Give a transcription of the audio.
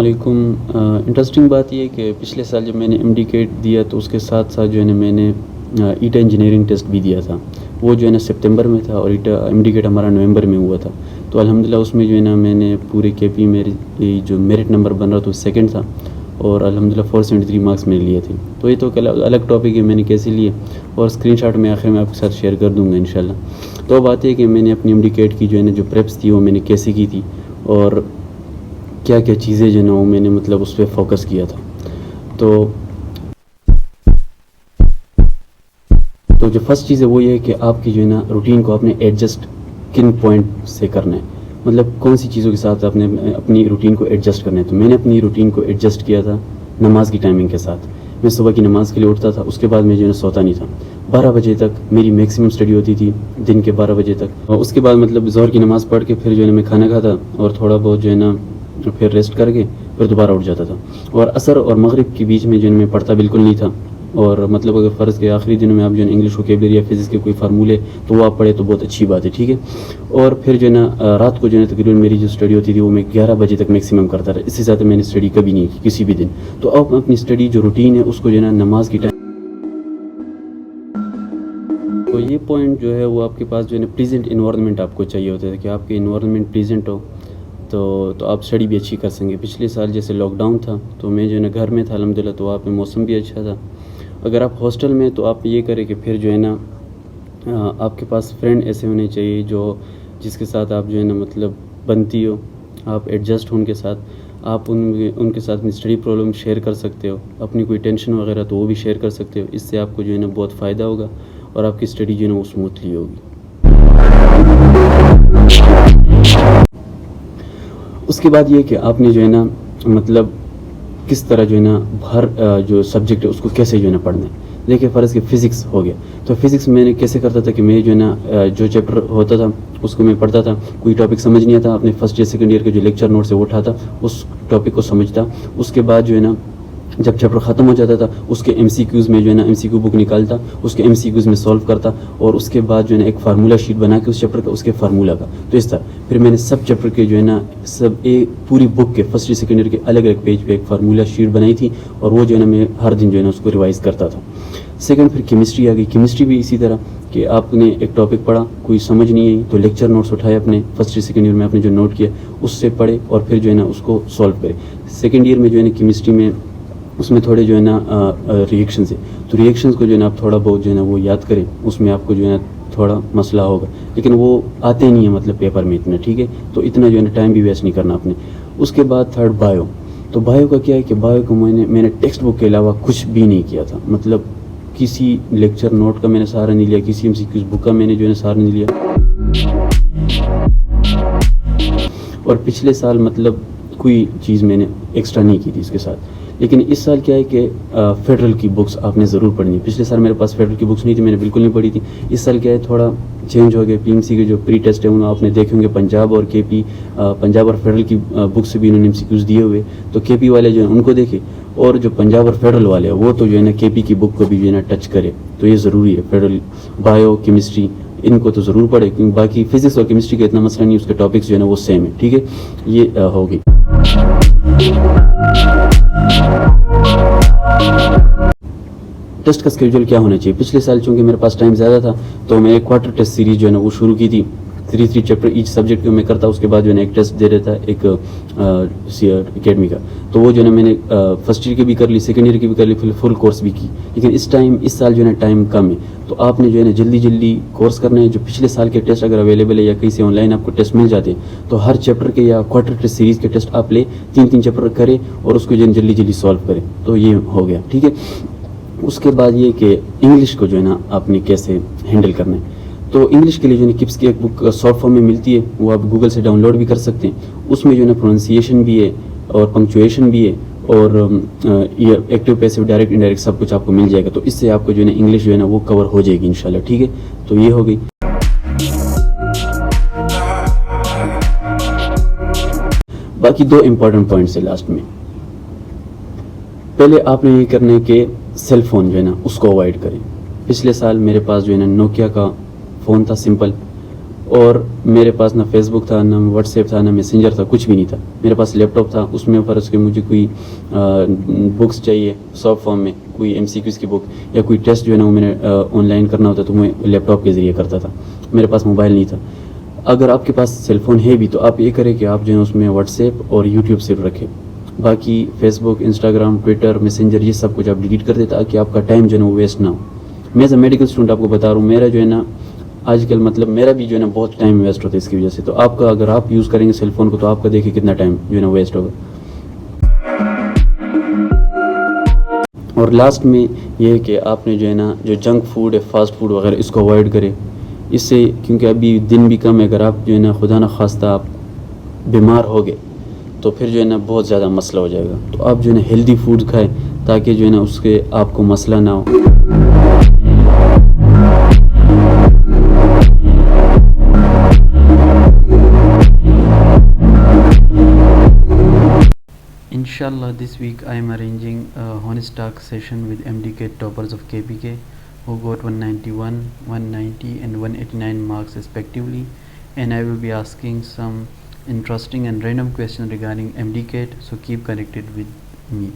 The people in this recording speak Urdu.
علیکم. انٹرسٹنگ بات یہ ہے کہ پچھلے سال جب میں نے ایم ڈی کیٹ دیا تو اس کے ساتھ ساتھ جو ہے نا میں نے ایٹا انجینئرنگ ٹیسٹ بھی دیا تھا. وہ جو ہے نا سپتمبر میں تھا اور ایٹا ایم ڈی کیٹ ہمارا نومبر میں ہوا تھا. تو الحمدللہ اس میں جو ہے نا میں نے پورے کے پی میری جو میرٹ نمبر بن رہا تھا وہ سیکنڈ تھا اور الحمدللہ 473 مارکس میں لیے تھے. تو یہ تو الگ ٹاپک ہے میں نے کیسے لیے اور اسکرین شاٹ میں آخر میں آپ کے ساتھ شیئر کر دوں گا انشاءاللہ. تو بات ہے کہ میں نے اپنی ایم ڈی کیٹ کی جو ہے نا جو پریپس تھی وہ میں نے کیسے کی تھی اور کیا کیا چیزیں جو ہے نا وہ میں نے مطلب اس پہ فوکس کیا تھا. تو جو فرسٹ چیز ہے وہ یہ ہے کہ آپ کی جو ہے نا روٹین کو آپ نے ایڈجسٹ کن پوائنٹ سے کرنا ہے, مطلب کون سی چیزوں کے ساتھ آپ نے اپنی روٹین کو ایڈجسٹ کرنا ہے. تو میں نے اپنی روٹین کو ایڈجسٹ کیا تھا نماز کی ٹائمنگ کے ساتھ. میں صبح کی نماز کے لیے اٹھتا تھا, اس کے بعد میں جو ہے نا سوتا نہیں تھا. 12 بجے تک میری میکسیمم اسٹڈی ہوتی تھی, دن کے 12 بجے تک. اور اس کے بعد مطلب ظہر کی نماز پڑھ کے پھر جو ہے نا میں کھانا کھاتا اور تھوڑا بہت جو ہے نا پھر ریسٹ کر کے پھر دوبارہ اٹھ جاتا تھا. اور عصر اور مغرب کے بیچ میں جو ہے میں پڑھتا بالکل نہیں تھا. اور مطلب اگر فرض کے آخری دنوں میں آپ جو ہے انگلش ووکیبلری یا فزکس کے کوئی فارمولے تو وہ آپ پڑھے تو بہت اچھی بات ہے, ٹھیک ہے. اور پھر جو ہے نا رات کو جو ہے تقریباً میری جو اسٹڈی ہوتی تھی وہ میں 11 بجے تک میکسیمم کرتا رہا. اس سے زیادہ میں نے اسٹڈی کبھی نہیں کی کسی بھی دن. تو آپ اپنی اسٹڈی جو روٹین ہے اس کو جو ہے نا نماز کی ٹائم, تو یہ پوائنٹ جو ہے وہ آپ کے پاس جو ہے نا پلیزنٹ انوائرمنٹ آپ کو چاہیے ہوتا ہے کہ آپ کے انوائرمنٹ پلیزنٹ ہو تو آپ اسٹڈی بھی اچھی کر سکیں گے. پچھلے سال جیسے لاک ڈاؤن تھا تو میں جو ہے نا گھر میں تھا الحمدللہ, تو وہاں پہ موسم بھی اچھا تھا. اگر آپ ہاسٹل میں تو آپ یہ کریں کہ پھر جو ہے نا آپ کے پاس فرینڈ ایسے ہونے چاہیے جس کے ساتھ آپ جو ہے نا مطلب بنتی ہو, آپ ایڈجسٹ ہو ان کے ساتھ, آپ ان کے ساتھ اپنی اسٹڈی پرابلم شیئر کر سکتے ہو, اپنی کوئی ٹینشن وغیرہ تو وہ بھی شیئر کر سکتے ہو. اس سے آپ کو جو ہے نا بہت فائدہ ہوگا اور آپ کی اسٹڈی جو ہے نا وہ اسموتھلی ہوگی. اس کے بعد یہ کہ آپ نے جو ہے نا مطلب کس طرح جو ہے نا ہر جو سبجیکٹ ہے اس کو کیسے جو ہے نا پڑھنا ہے. دیکھیے فرض کہ فزکس ہو گیا تو فزکس میں نے کیسے کرتا تھا کہ میں جو ہے نا جو چیپٹر ہوتا تھا اس کو میں پڑھتا تھا. کوئی ٹاپک سمجھ نہیں آتا, اپنے فرسٹ یا سیکنڈ ایئر کے جو لیکچر نوٹ سے وہ اٹھاتا, اس ٹاپک کو سمجھتا. اس کے بعد جو ہے نا جب چیپٹر ختم ہو جاتا تھا اس کے ایم سی کیوز میں جو ہے نا ایم سی کیو بک نکالتا, اس کے ایم سی کیوز میں سولو کرتا اور اس کے بعد جو ہے نا ایک فارمولہ شیٹ بنا کے اس چیپٹر کا اس کے فارمولہ کا. تو اس طرح پھر میں نے سب چیپٹر کے جو ہے نا پوری بک کے فرسٹ سیکنڈ ایئر کے الگ الگ پیج پہ ایک فارمولہ شیٹ بنائی تھی اور وہ جو ہے نا میں ہر دن جو ہے نا اس کو ریوائز کرتا تھا. سیکنڈ پھر کیمسٹری آ گئی. کیمسٹری بھی اسی طرح کہ آپ نے ایک ٹاپک پڑھا, کوئی سمجھ نہیں آئی تو لیکچر نوٹس اٹھائے اپنے فرسٹ سیکنڈ ایئر میں آپ نے جو نوٹ کیا اس سے پڑھے اور پھر جو ہے نا اس کو سولو کرے. سیکنڈ ایئر میں جو ہے نا کیمسٹری میں اس میں تھوڑے جو ہے نا ریئیکشنز ہیں, تو ریئیکشنز کو جو ہے نا آپ تھوڑا بہت جو ہے نا وہ یاد کریں. اس میں آپ کو جو ہے نا تھوڑا مسئلہ ہوگا لیکن وہ آتے نہیں ہیں مطلب پیپر میں اتنا, ٹھیک ہے. تو اتنا جو ہے نا ٹائم بھی ویسٹ نہیں کرنا آپ نے. اس کے بعد تھرڈ بایو. تو بایو کا کیا ہے کہ بایو کو میں نے ٹیکسٹ بک کے علاوہ کچھ بھی نہیں کیا تھا, مطلب کسی لیکچر نوٹ کا میں نے سہارا نہیں لیا, کسی ایم سی کیوز بک کا میں نے جو ہے نا سہارا نہیں لیا. اور پچھلے سال مطلب کوئی چیز میں نے ایکسٹرا نہیں کی تھی اس کے ساتھ. لیکن اس سال کیا ہے کہ فیڈرل کی بکس آپ نے ضرور پڑھنی. پچھلے سال میرے پاس فیڈرل کی بکس نہیں تھی, میں نے بالکل نہیں پڑھی تھی. اس سال کیا ہے تھوڑا چینج ہو گیا. پی ایم سی کے جو پری ٹیسٹ ہیں انہوں آپ نے دیکھے ہوں گے پنجاب اور کے پی, پنجاب اور فیڈرل کی بکس بھی انہوں نے ایم سی کیوز دیے ہوئے. تو کے پی والے جو ہیں ان کو دیکھے اور جو پنجاب اور فیڈرل والے ہیں وہ تو جو ہے نا کے پی کی بک کو بھی جو ہے نا ٹچ کرے. تو یہ ضروری ہے. فیڈرل بایو کیمسٹری ان کو تو ضرور پڑھے, کیونکہ باقی فزکس اور کیمسٹری کا اتنا مسئلہ نہیں, اس کے ٹاپکس جو ہے نا وہ سیم ہے, ٹھیک ہے. یہ ہوگی. ٹیسٹ کا اسکیڈول کیا ہونا چاہیے. پچھلے سال چونکہ میرے پاس ٹائم زیادہ تھا تو میں ایک کوارٹر ٹیسٹ سیریز جو ہے نا وہ شروع کی تھی. 3 چیپٹر ایچ سبجیکٹ کو میں کرتا, اس کے بعد جو ہے نا ایک ٹیسٹ دے رہتا ایک اکیڈمی کا. تو وہ جو ہے نا میں نے فرسٹ ایئر کی بھی کر لی, سیکنڈ ایئر کی بھی کر لی, پھر فل کورس بھی کی. لیکن اس سال جو ہے نا ٹائم کم ہے تو آپ نے جو ہے نا جلدی کورس کرنا ہے. جو پچھلے سال کے ٹیسٹ اگر اویلیبل ہے یا کہیں سے آن لائن آپ کو ٹیسٹ مل جاتے ہیں تو ہر چیپٹر کے یا کوارٹر ٹیسٹ سیریز کے ٹیسٹ آپ لے, 3 چیپٹر کرے اور اس کو جو ہے جلدی سالو کرے. تو یہ ہو گیا, ٹھیک ہے. اس کے بعد یہ کہ انگلش کو جو ہے نا آپ نے کیسے ہینڈل کرنا ہے. تو انگلش کے لیے جو ہے کپس کی ایک بک سافٹ فارم میں ملتی ہے, وہ آپ گوگل سے ڈاؤن لوڈ بھی کر سکتے ہیں. اس میں جو ہے نا پروننسیشن بھی ہے اور پنکچویشن بھی ہے اور یہ ایکٹیو پیسو ڈائریکٹ انڈائریکٹ سب کچھ آپ کو مل جائے گا. تو اس سے آپ کو جو ہے نا انگلش جو ہے نا وہ کور ہو جائے گی انشاءاللہ, ٹھیک ہے. تو یہ ہو گئی. باقی 2 امپورٹنٹ پوائنٹس ہیں لاسٹ میں. پہلے آپ نے یہ کرنا ہے کہ سیل فون جو ہے نا اس کو اوائڈ کریں. پچھلے سال میرے پاس جو ہے نا نوکیا کا فون تھا سمپل, اور میرے پاس نہ فیس بک تھا، نہ واٹس ایپ تھا، نہ میسنجر تھا، کچھ بھی نہیں تھا. میرے پاس لیپ ٹاپ تھا، اس میں فرض کے مجھے کوئی بکس چاہیے سافٹ فارم میں، کوئی ایم سی کیوز کی بک یا کوئی ٹیسٹ جو ہے نا وہ میں نے آن لائن کرنا ہوتا تو میں لیپ ٹاپ کے ذریعے کرتا تھا. میرے پاس موبائل نہیں تھا. اگر آپ کے پاس سیل فون ہے بھی تو آپ یہ کریں کہ آپ جو ہے اس میں واٹس ایپ اور یوٹیوب صرف رکھیں، باقی فیس بک، انسٹاگرام، ٹویٹر، میسنجر یہ سب کچھ آپ ڈیلیٹ کر دیں تاکہ آپ کا ٹائم جو ہے نا وہ ویسٹ نہ ہو. میں ایز اے میڈیکل اسٹوڈنٹ آپ کو بتا رہا ہوں، میرا جو ہے نا آج کل مطلب میرا بھی جو ہے نا بہت ٹائم ویسٹ ہوتا ہے اس کی وجہ سے. تو آپ کا اگر آپ یوز کریں گے سیل فون کو تو آپ کا دیکھیں کتنا ٹائم جو ہے نا ویسٹ ہوگا. اور لاسٹ میں یہ ہے کہ آپ نے جو ہے نا جو جنک فوڈ ہے، فاسٹ فوڈ وغیرہ، اس کو اوائڈ کریں. اس سے کیونکہ ابھی دن بھی کم ہے، اگر آپ جو ہے نا خدا نہ خواستہ آپ بیمار ہو گئے تو پھر جو ہے نا بہت زیادہ مسئلہ ہو جائے گا. تو آپ جو ہے نا ہیلدی فوڈ کھائیں تاکہ جو ہے نا اس کے آپ کو مسئلہ نہ ہو. Inshallah, this week I am arranging a honest talk session with MDK toppers of KPK who got 191, 190 and 189 marks respectively, and I will be asking some interesting and random questions regarding MDK, so keep connected with me.